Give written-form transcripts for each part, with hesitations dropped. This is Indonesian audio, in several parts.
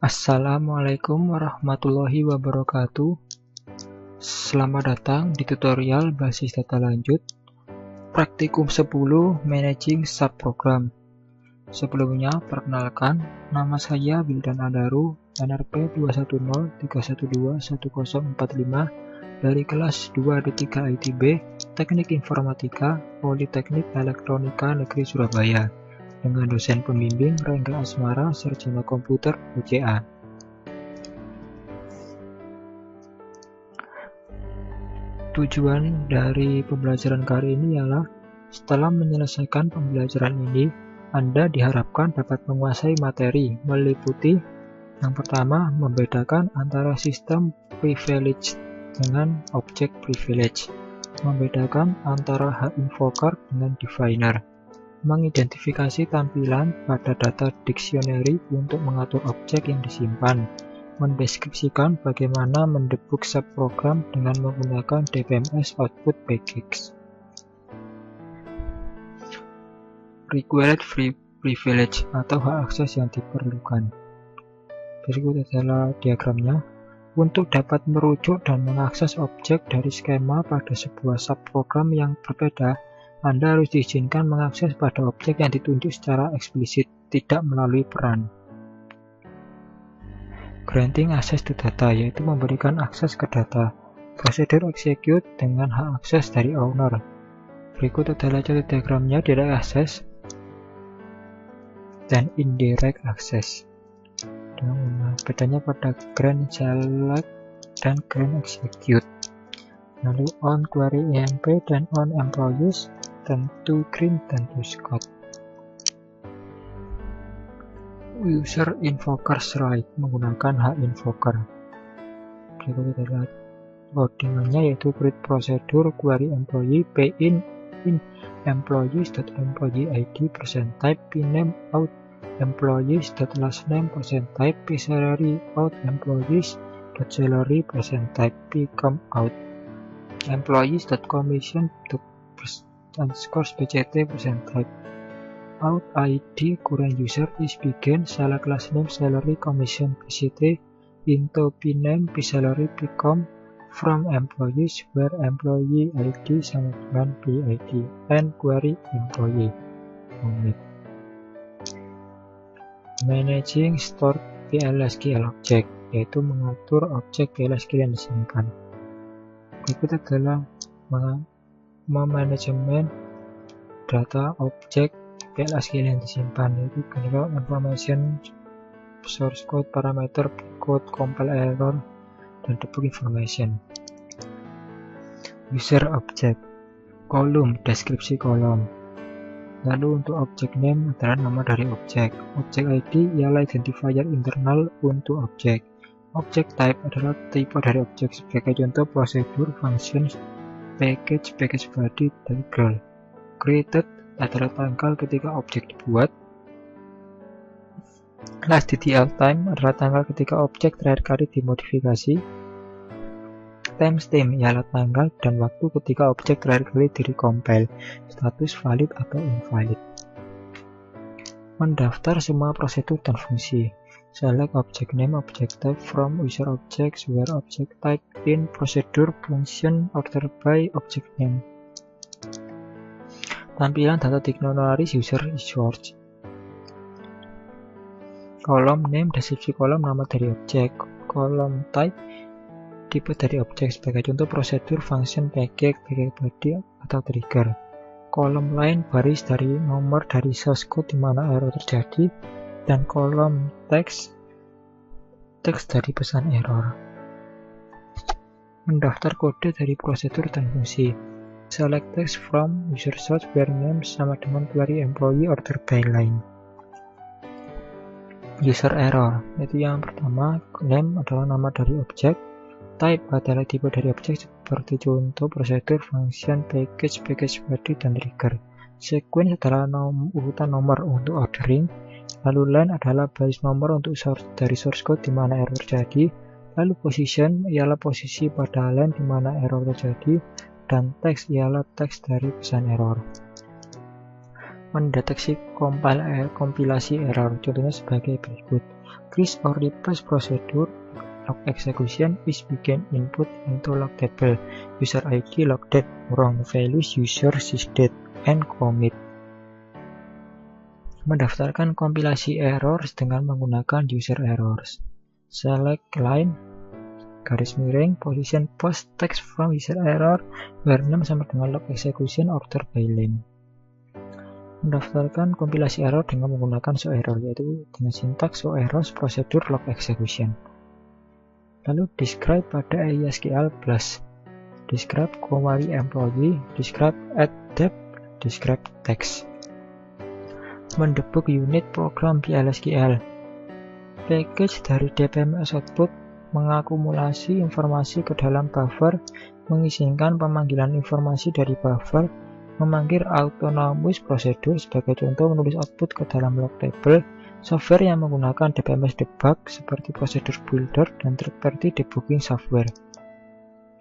Assalamualaikum warahmatullahi wabarakatuh. Selamat datang di tutorial basis data lanjut Praktikum 10 Managing Subprogram. Sebelumnya, perkenalkan, nama saya Wildan Adaru, NRP 21031211045 dari kelas 2D3 ITB, Teknik Informatika, Politeknik Elektronika Negeri Surabaya, dengan dosen pembimbing Rengga Asmara, Sarjana Komputer UCA. Tujuan dari pembelajaran kali ini ialah setelah menyelesaikan pembelajaran ini, Anda diharapkan dapat menguasai materi meliputi yang pertama, membedakan antara sistem privilege dengan object privilege, membedakan antara H-invoker dengan definer, mengidentifikasi tampilan pada data dictionary untuk mengatur objek yang disimpan, mendeskripsikan bagaimana mendebug subprogram dengan menggunakan DBMS Output Package. Required privilege atau hak akses yang diperlukan. Berikut adalah diagramnya. Untuk dapat merujuk dan mengakses objek dari skema pada sebuah subprogram yang berbeda, Anda harus diizinkan mengakses pada objek yang ditunjuk secara eksplisit, tidak melalui peran. Granting access to data, yaitu memberikan akses ke data. Prosedur execute dengan hak akses dari owner. Berikut adalah contoh diagramnya: direct access dan indirect access. Bedanya pada grant select dan grant execute. Lalu on query env dan on employees, dan to green dan to Scott. User invokers right, menggunakan hak invoker. Berikut adalah codingannya, yaitu create prosedur query employee in employees.employee_id %type pname out employees.lastname %type psalary out employees.salary %type pcom out employees.commission_bct %type out id current user is begin select last name salary commission bct into pname psalary pcom from employees where employee id sama dengan bid and query employee. Managing stored PLSQL object, yaitu mengatur objek PLSQL yang disimpan. Berikut adalah manajemen data objek PLSQL yang disimpan, yaitu general information, source code, parameter, code, compile error, dan debug information. User object, kolom, deskripsi kolom. Lalu untuk objek name adalah nama dari objek. Objek ID ialah identifier internal untuk objek. Objek type adalah tipe dari objek. Sebagai contoh, prosedur, functions, package body, dan girl. Created adalah tanggal ketika objek dibuat. Last DTL time adalah tanggal ketika objek terakhir kali dimodifikasi. Timestamp ialah tanggal dan waktu ketika objek terakhir kali direcompile. Status valid atau invalid. Mendaftar semua prosedur dan fungsi. Select object name, object type from user objects where object type in procedure function order by object name. Tampilan data dictionaries user source. Kolom name, deskripsi kolom, nama dari objek. Kolom type, tipe dari objek. Sebagai contoh, prosedur, function, package body, atau trigger. Kolom lain, baris dari nomor dari source code di mana error terjadi, dan kolom teks dari pesan error. Mendaftar kode dari prosedur dan fungsi. Select text from user source where name sama dengan query employee order by line. User error, yaitu yang pertama, name adalah nama dari objek, type adalah tipe dari objek seperti contoh prosedur, function, package body, dan trigger. Sequence adalah urutan nomor untuk ordering. Lalu line adalah baris nomor untuk dari source code di mana error terjadi. Lalu position ialah posisi pada line di mana error terjadi, dan text ialah teks dari pesan error. Mendeteksi kompilasi error, contohnya sebagai berikut. increase or replace procedure log execution is begin input into log table user ID log date wrong values user sysdate and commit. Mendaftarkan kompilasi errors dengan menggunakan user errors. Select line garis miring position post text from user error where name sama dengan log execution order by line. Mendaftarkan kompilasi error dengan menggunakan show error, yaitu dengan sintaks show errors procedure log execution. Lalu describe pada AES-SQL plus describe query employee, describe add depth, describe text. Mendebug unit program PL/SQL. Package dari DBMS output mengakumulasi informasi ke dalam buffer, mengizinkan pemanggilan informasi dari buffer, memanggil autonomous procedure sebagai contoh menulis output ke dalam log table, software yang menggunakan DBMS debug seperti procedure builder dan third-party debugging software.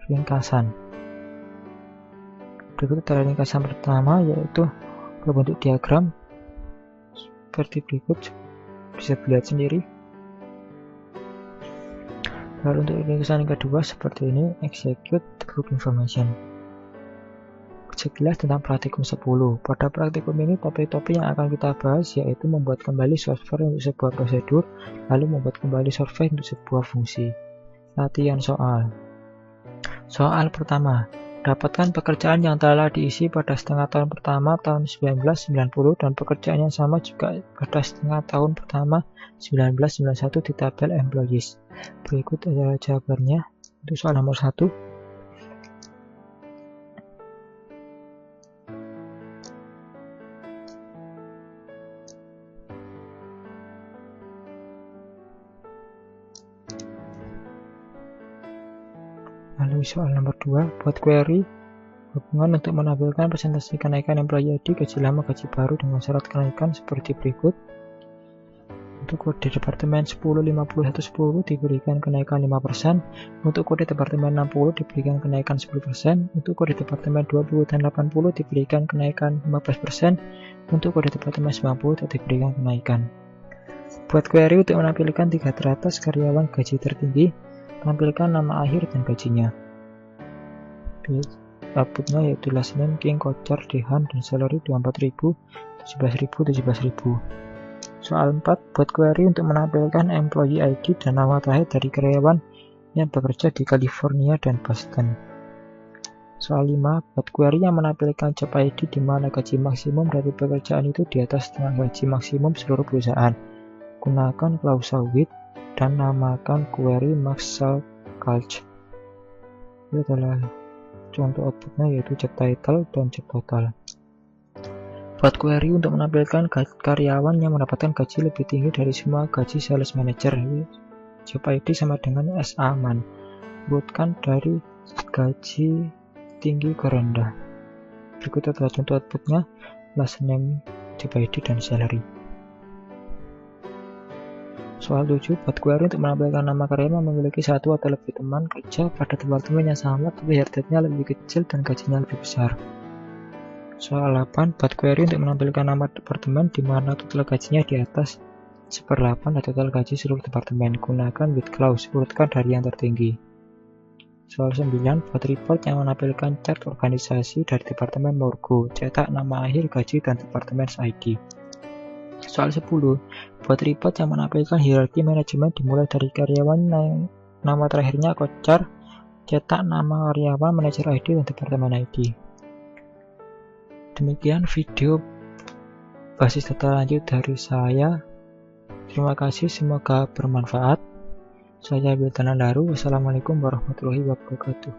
Ringkasan. Berikut adalah ringkasan pertama, yaitu berbentuk diagram seperti berikut, bisa dilihat sendiri. Lalu untuk ringkasan yang kedua seperti ini, execute debug information. Sekilas tentang praktikum 10. Pada praktikum ini topik-topik yang akan kita bahas yaitu membuat kembali software untuk sebuah prosedur, lalu membuat kembali software untuk sebuah fungsi. Latihan soal. Soal pertama. Dapatkan pekerjaan yang telah diisi pada setengah tahun pertama tahun 1990 dan pekerjaan yang sama juga pada setengah tahun pertama 1991 di tabel employees. Berikut adalah jawabannya untuk soal nomor 1. Lalu soal nomor 2, buat query hubungan untuk menampilkan presentasi kenaikan employee ID, gaji lama, gaji baru dengan syarat kenaikan seperti berikut. Untuk kode departemen 10, 51, 10 diberikan kenaikan 5%, untuk kode departemen 60 diberikan kenaikan 10%, untuk kode departemen 20 dan 80 diberikan kenaikan 15%, untuk kode departemen 90 tak diberikan kenaikan. Buat query untuk menampilkan 3 teratas karyawan gaji tertinggi, tampilkan nama akhir dan gajinya. Outputnya yaitu last name, King, Kocar, Dehan, dan salary 24.000, 17.000, 17.000. Soal 4, buat query untuk menampilkan employee ID dan nama terakhir dari karyawan yang bekerja di California dan Boston. Soal 5, buat query yang menampilkan job ID di mana gaji maksimum dari pekerjaan itu di atas setengah gaji maksimum seluruh perusahaan. Gunakan klausa with dan namakan query max calc. Ini adalah contoh outputnya yaitu job title dan job total. Buat query untuk menampilkan karyawan yang mendapatkan gaji lebih tinggi dari semua gaji sales manager. Job ID sama dengan S-Aman. Urutkan dari gaji tinggi ke rendah. Berikut adalah contoh outputnya, last name, job ID, dan salary. Soal 7, buat query untuk menampilkan nama karyawan yang memiliki satu atau lebih teman kerja pada departemen yang sama tapi hardtime-nya lebih kecil dan gajinya lebih besar. Soal 8, buat query untuk menampilkan nama departemen di mana total gajinya di atas 1/8 dari total gaji seluruh departemen. Gunakan with clause, urutkan dari yang tertinggi. Soal 9, buat report yang menampilkan chart organisasi dari departemen Morgo, cetak nama akhir, gaji, dan departemen ID. Soal 10, buat report yang menampilkan hierarki manajemen dimulai dari karyawan yang nama terakhirnya Kocar, cetak nama karyawan, manajer ID, dan departemen ID. Demikian video basis data lanjut dari saya. Terima kasih, semoga bermanfaat. Saya Biltanan Daru. Wassalamualaikum warahmatullahi wabarakatuh.